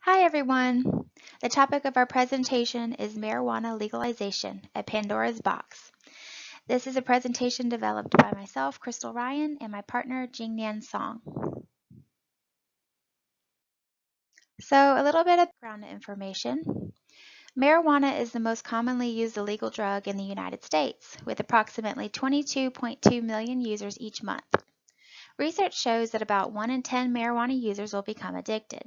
Hi everyone! The topic of our presentation is marijuana legalization, a Pandora's box. This is a presentation developed by myself, C.Ryan, and my partner, Jingnian Song. So a little bit of background information. Marijuana is the most commonly used illegal drug in the United States, with approximately 22.2 million users each month. Research shows that about 1 in 10 marijuana users will become addicted.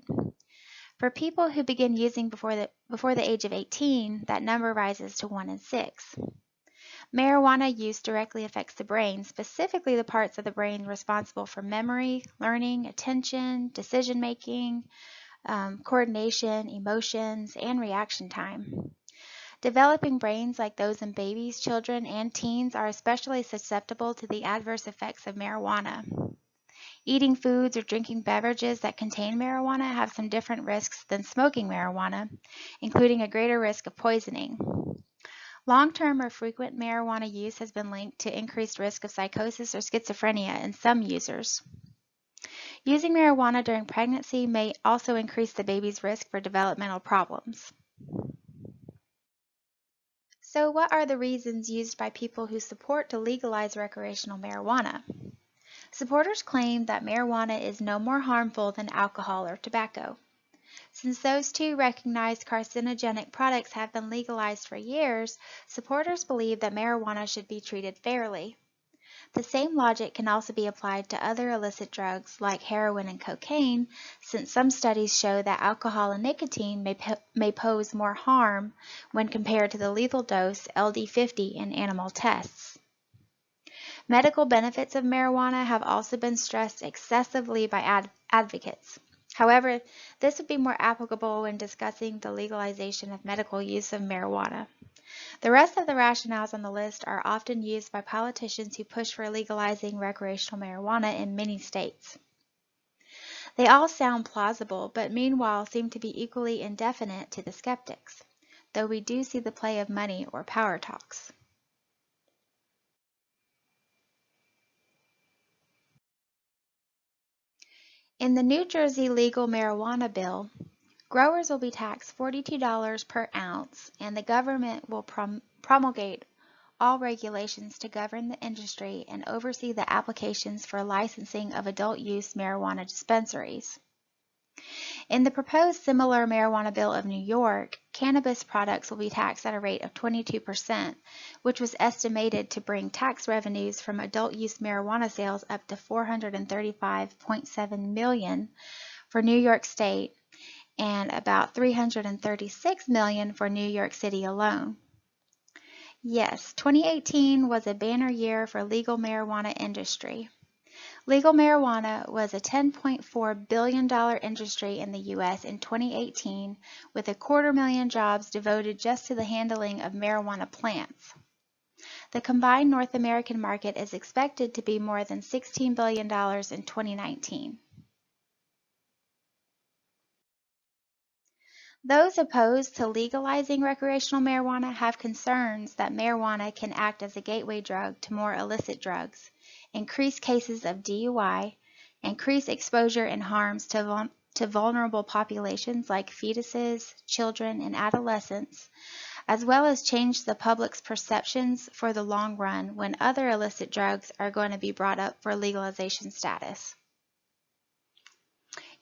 For people who begin using before the age of 18, that number rises to 1 in 6. Marijuana use directly affects the brain, specifically the parts of the brain responsible for memory, learning, attention, decision making, coordination, emotions, and reaction time. Developing brains like those in babies, children, and teens are especially susceptible to the adverse effects of marijuana. Eating foods or drinking beverages that contain marijuana have some different risks than smoking marijuana, including a greater risk of poisoning. Long-term or frequent marijuana use has been linked to increased risk of psychosis or schizophrenia in some users. Using marijuana during pregnancy may also increase the baby's risk for developmental problems. So what are the reasons used by people who support to legalize recreational marijuana? Supporters claim that marijuana is no more harmful than alcohol or tobacco. Since those two recognized carcinogenic products have been legalized for years, supporters believe that marijuana should be treated fairly. The same logic can also be applied to other illicit drugs like heroin and cocaine, since some studies show that alcohol and nicotine may pose more harm when compared to the lethal dose LD50 in animal tests. Medical benefits of marijuana have also been stressed excessively by advocates. However, this would be more applicable when discussing the legalization of medical use of marijuana. The rest of the rationales on the list are often used by politicians who push for legalizing recreational marijuana in many states. They all sound plausible, but meanwhile seem to be equally indefinite to the skeptics, though we do see the play of money or power talks. In the New Jersey legal marijuana bill, growers will be taxed $42 per ounce, and the government will promulgate all regulations to govern the industry and oversee the applications for licensing of adult use marijuana dispensaries. In the proposed similar marijuana bill of New York, cannabis products will be taxed at a rate of 22%, which was estimated to bring tax revenues from adult use marijuana sales up to $435.7 million for New York State and about $336 million for New York City alone. Yes, 2018 was a banner year for legal marijuana industry. Legal marijuana was a $10.4 billion industry in the U.S. in 2018, with 250,000 jobs devoted just to the handling of marijuana plants. The combined North American market is expected to be more than $16 billion in 2019. Those opposed to legalizing recreational marijuana have concerns that marijuana can act as a gateway drug to more illicit drugs, increase cases of DUI, increase exposure and harms to vulnerable populations like fetuses, children, and adolescents, as well as change the public's perceptions for the long run when other illicit drugs are going to be brought up for legalization status.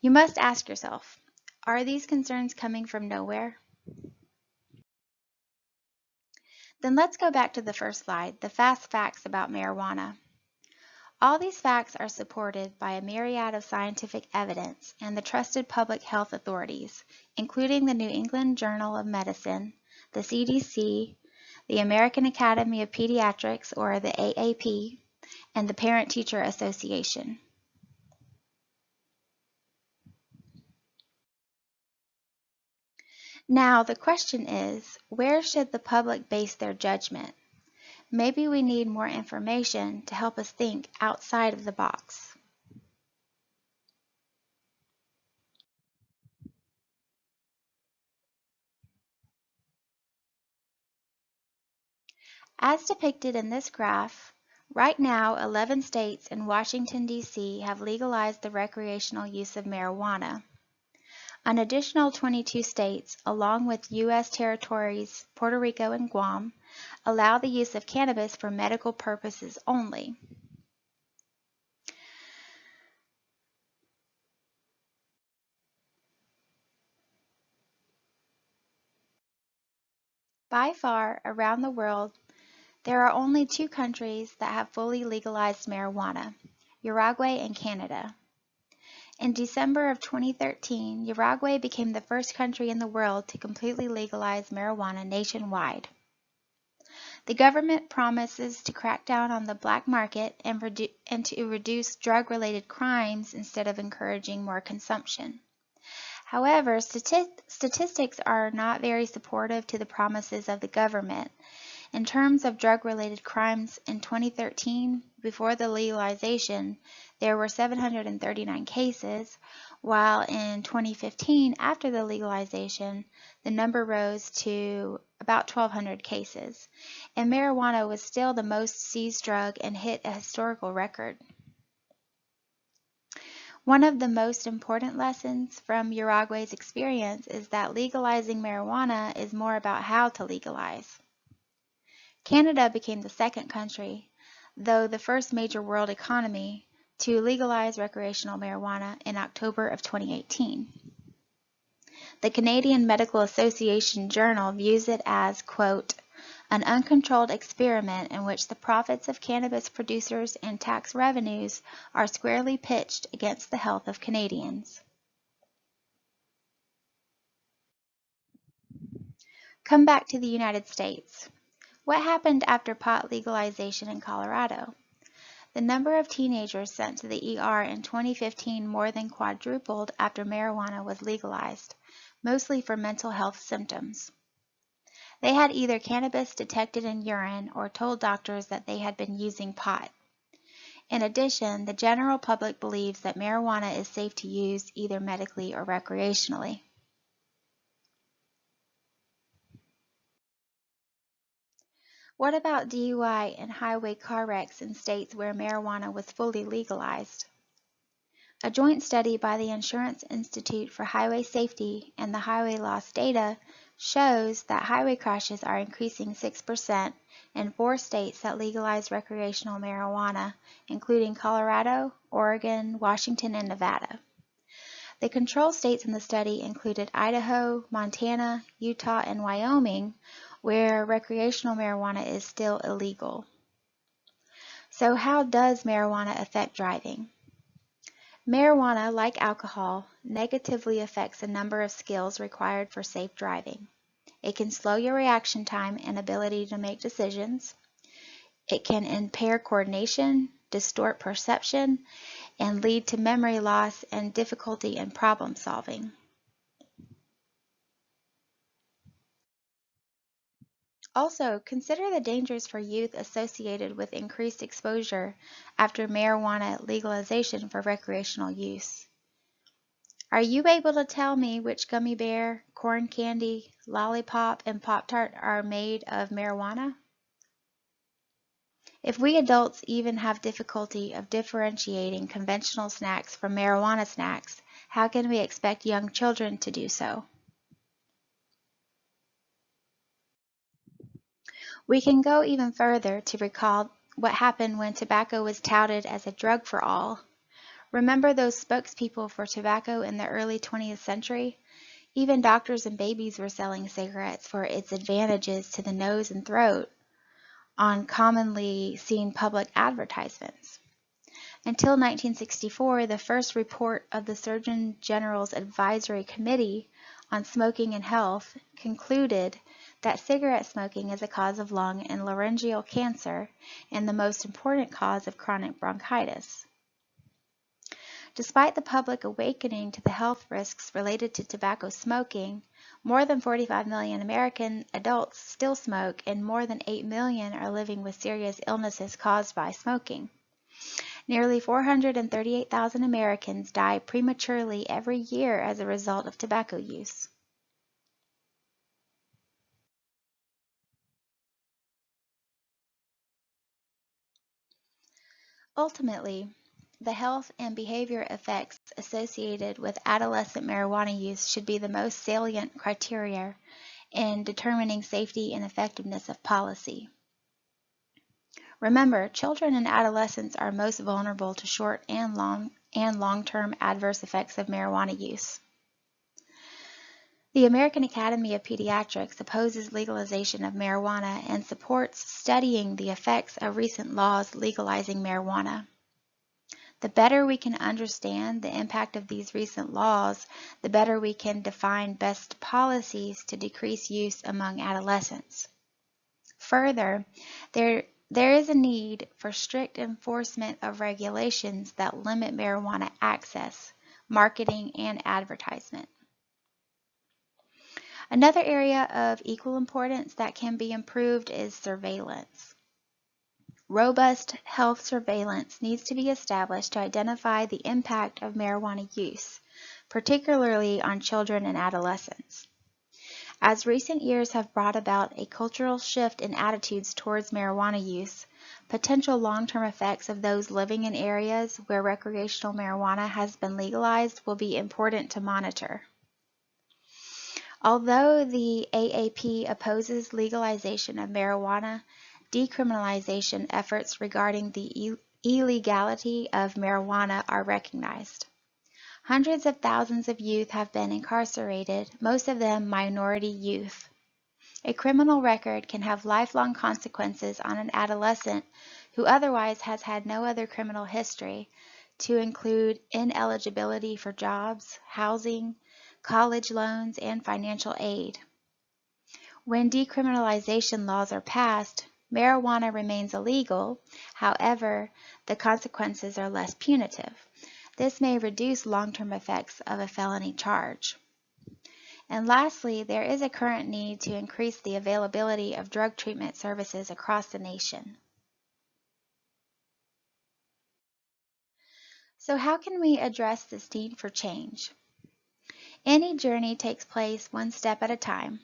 You must ask yourself, are these concerns coming from nowhere? Then let's go back to the first slide, the fast facts about marijuana. All these facts are supported by a myriad of scientific evidence and the trusted public health authorities, including the New England Journal of Medicine, the CDC, the American Academy of Pediatrics, or the AAP, and the Parent-Teacher Association. Now, the question is, where should the public base their judgment? Maybe we need more information to help us think outside of the box. As depicted in this graph, right now 11 states and Washington, D.C. have legalized the recreational use of marijuana. An additional 22 states, along with U.S. territories Puerto Rico and Guam, allow the use of cannabis for medical purposes only. By far, around the world, there are only two countries that have fully legalized marijuana, Uruguay and Canada. In December of 2013, Uruguay became the first country in the world to completely legalize marijuana nationwide. The government promises to crack down on the black market and to reduce drug-related crimes instead of encouraging more consumption. However, statistics are not very supportive to the promises of the government. In terms of drug-related crimes in 2013, before the legalization, there were 739 cases, while in 2015, after the legalization, the number rose to about 1,200 cases, and marijuana was still the most seized drug and hit a historical record. One of the most important lessons from Uruguay's experience is that legalizing marijuana is more about how to legalize. Canada became the second country, though the first major world economy, to legalize recreational marijuana in October of 2018. The Canadian Medical Association Journal views it as, quote, an uncontrolled experiment in which the profits of cannabis producers and tax revenues are squarely pitched against the health of Canadians. Come back to the United States. What happened after pot legalization in Colorado? The number of teenagers sent to the ER in 2015 more than quadrupled after marijuana was legalized, mostly for mental health symptoms. They had either cannabis detected in urine or told doctors that they had been using pot. In addition, the general public believes that marijuana is safe to use either medically or recreationally. What about DUI and highway car wrecks in states where marijuana was fully legalized? A joint study by the Insurance Institute for Highway Safety and the Highway Loss Data shows that highway crashes are increasing 6% in 4 states that legalize recreational marijuana, including Colorado, Oregon, Washington, and Nevada. The control states in the study included Idaho, Montana, Utah, and Wyoming, where recreational marijuana is still illegal. So how does marijuana affect driving? Marijuana, like alcohol, negatively affects a number of skills required for safe driving. It can slow your reaction time and ability to make decisions. It can impair coordination, distort perception, and lead to memory loss and difficulty in problem solving. Also, consider the dangers for youth associated with increased exposure after marijuana legalization for recreational use. Are you able to tell me which gummy bear, corn candy, lollipop, and Pop-Tart are made of marijuana? If we adults even have difficulty of differentiating conventional snacks from marijuana snacks, how can we expect young children to do so? We can go even further to recall what happened when tobacco was touted as a drug for all. Remember those spokespeople for tobacco in the early 20th century? Even doctors and babies were selling cigarettes for its advantages to the nose and throat on commonly seen public advertisements. Until 1964, the first report of the Surgeon General's Advisory Committee on Smoking and Health concluded that cigarette smoking is a cause of lung and laryngeal cancer and the most important cause of chronic bronchitis. Despite the public awakening to the health risks related to tobacco smoking, more than 45 million American adults still smoke and more than 8 million are living with serious illnesses caused by smoking. Nearly 438,000 Americans die prematurely every year as a result of tobacco use. Ultimately, The health and behavior effects associated with adolescent marijuana use should be the most salient criteria in determining safety and effectiveness of policy. Remember, children and adolescents are most vulnerable to short and long-term adverse effects of marijuana use. The American Academy of Pediatrics opposes legalization of marijuana and supports studying the effects of recent laws legalizing marijuana. The better we can understand the impact of these recent laws, the better we can define best policies to decrease use among adolescents. Further, there is a need for strict enforcement of regulations that limit marijuana access, marketing, and advertisement. Another area of equal importance that can be improved is surveillance. Robust health surveillance needs to be established to identify the impact of marijuana use, particularly on children and adolescents. As recent years have brought about a cultural shift in attitudes towards marijuana use, potential long-term effects of those living in areas where recreational marijuana has been legalized will be important to monitor. Although the AAP opposes legalization of marijuana, decriminalization efforts regarding the illegality of marijuana are recognized. Hundreds of thousands of youth have been incarcerated, most of them minority youth. A criminal record can have lifelong consequences on an adolescent who otherwise has had no other criminal history, to include ineligibility for jobs, housing, college loans, and financial aid. When decriminalization laws are passed, marijuana remains illegal. However, the consequences are less punitive. This may reduce long-term effects of a felony charge. And lastly, there is a current need to increase the availability of drug treatment services across the nation. So how can we address this need for change? Any journey takes place one step at a time.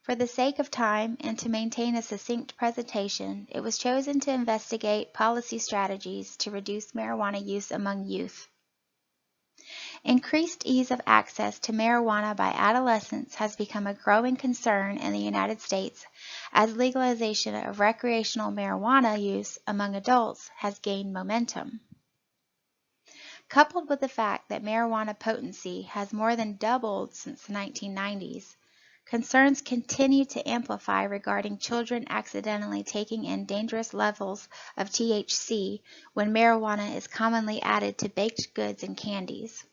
For the sake of time and to maintain a succinct presentation, it was chosen to investigate policy strategies to reduce marijuana use among youth. Increased ease of access to marijuana by adolescents has become a growing concern in the United States as legalization of recreational marijuana use among adults has gained momentum. Coupled with the fact that marijuana potency has more than doubled since the 1990s, concerns continue to amplify regarding children accidentally taking in dangerous levels of THC when marijuana is commonly added to baked goods and candies.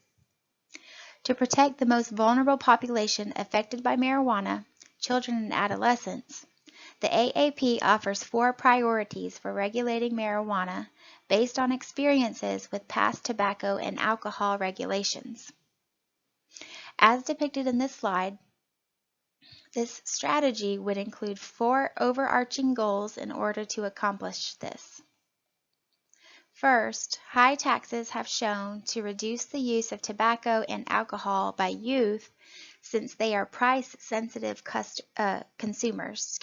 To protect the most vulnerable population affected by marijuana, children and adolescents, the AAP offers 4 priorities for regulating marijuana based on experiences with past tobacco and alcohol regulations. As depicted in this slide, this strategy would include 4 overarching goals in order to accomplish this. First, high taxes have shown to reduce the use of tobacco and alcohol by youth since they are price-sensitive consumers.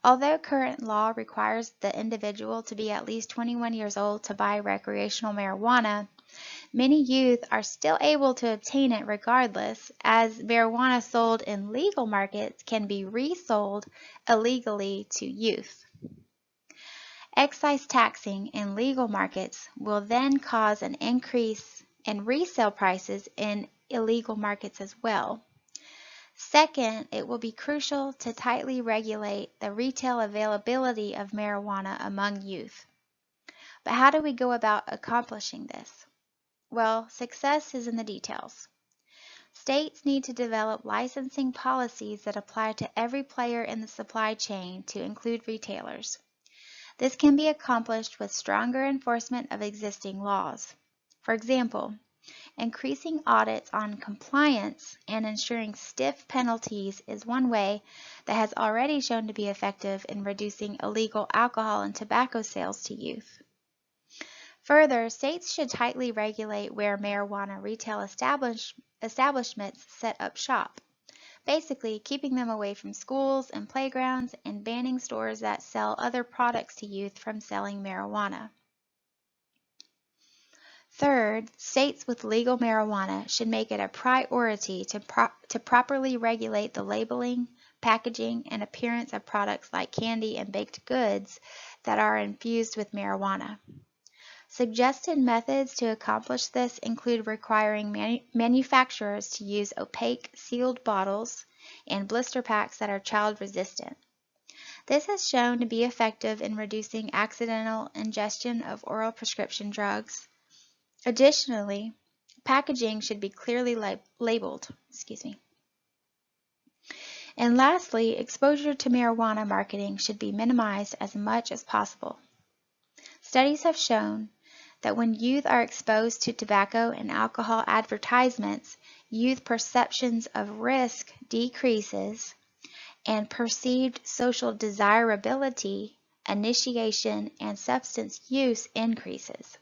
Although current law requires the individual to be at least 21 years old to buy recreational marijuana, many youth are still able to obtain it regardless, as marijuana sold in legal markets can be resold illegally to youth. Excise taxing in legal markets will then cause an increase in resale prices in illegal markets as well. Second, it will be crucial to tightly regulate the retail availability of marijuana among youth. But how do we go about accomplishing this? Well, success is in the details. States need to develop licensing policies that apply to every player in the supply chain, to include retailers. This can be accomplished with stronger enforcement of existing laws. For example, increasing audits on compliance and ensuring stiff penalties is one way that has already shown to be effective in reducing illegal alcohol and tobacco sales to youth. Further, states should tightly regulate where marijuana retail establishments set up shop, basically keeping them away from schools and playgrounds and banning stores that sell other products to youth from selling marijuana. Third, states with legal marijuana should make it a priority to properly regulate the labeling, packaging, and appearance of products like candy and baked goods that are infused with marijuana. Suggested methods to accomplish this include requiring manufacturers to use opaque, sealed bottles and blister packs that are child resistant. This has shown to be effective in reducing accidental ingestion of oral prescription drugs. Additionally, packaging should be clearly labeled. And lastly, exposure to marijuana marketing should be minimized as much as possible. Studies have shown that when youth are exposed to tobacco and alcohol advertisements, youth perceptions of risk decreases and perceived social desirability, initiation, and substance use increases.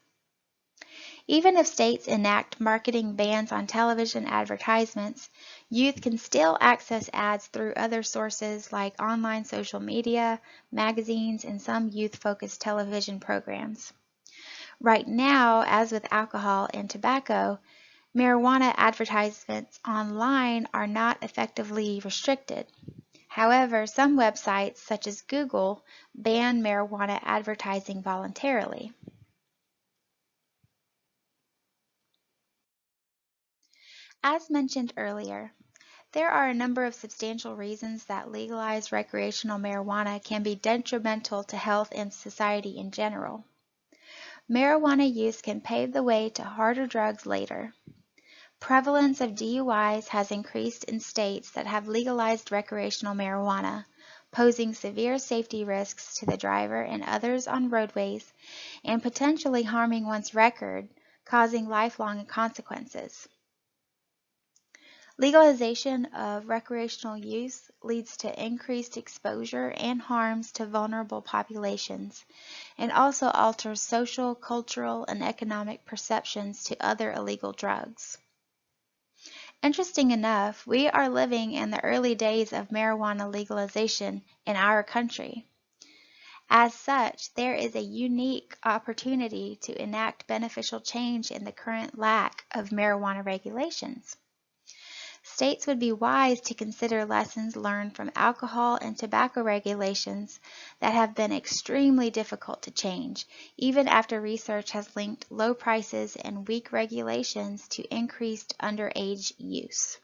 Even if states enact marketing bans on television advertisements, youth can still access ads through other sources like online social media, magazines, and some youth-focused television programs. Right now, as with alcohol and tobacco, marijuana advertisements online are not effectively restricted. However, some websites, such as Google, ban marijuana advertising voluntarily. As mentioned earlier, there are a number of substantial reasons that legalized recreational marijuana can be detrimental to health and society in general. Marijuana use can pave the way to harder drugs later. Prevalence of DUIs has increased in states that have legalized recreational marijuana, posing severe safety risks to the driver and others on roadways, and potentially harming one's record, causing lifelong consequences. Legalization of recreational use leads to increased exposure and harms to vulnerable populations, and also alters social, cultural, and economic perceptions to other illegal drugs. Interesting enough, we are living in the early days of marijuana legalization in our country. As such, there is a unique opportunity to enact beneficial change in the current lack of marijuana regulations. States would be wise to consider lessons learned from alcohol and tobacco regulations that have been extremely difficult to change, even after research has linked low prices and weak regulations to increased underage use.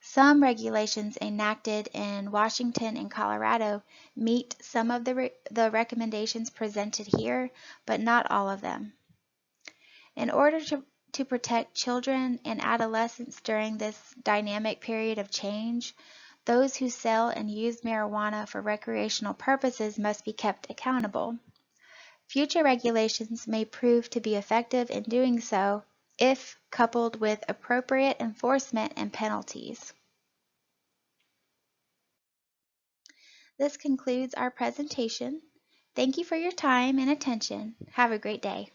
Some regulations enacted in Washington and Colorado meet some of the recommendations presented here, but not all of them. In order to protect children and adolescents during this dynamic period of change, those who sell and use marijuana for recreational purposes must be kept accountable. Future regulations may prove to be effective in doing so if coupled with appropriate enforcement and penalties. This concludes our presentation. Thank you for your time and attention. Have a great day.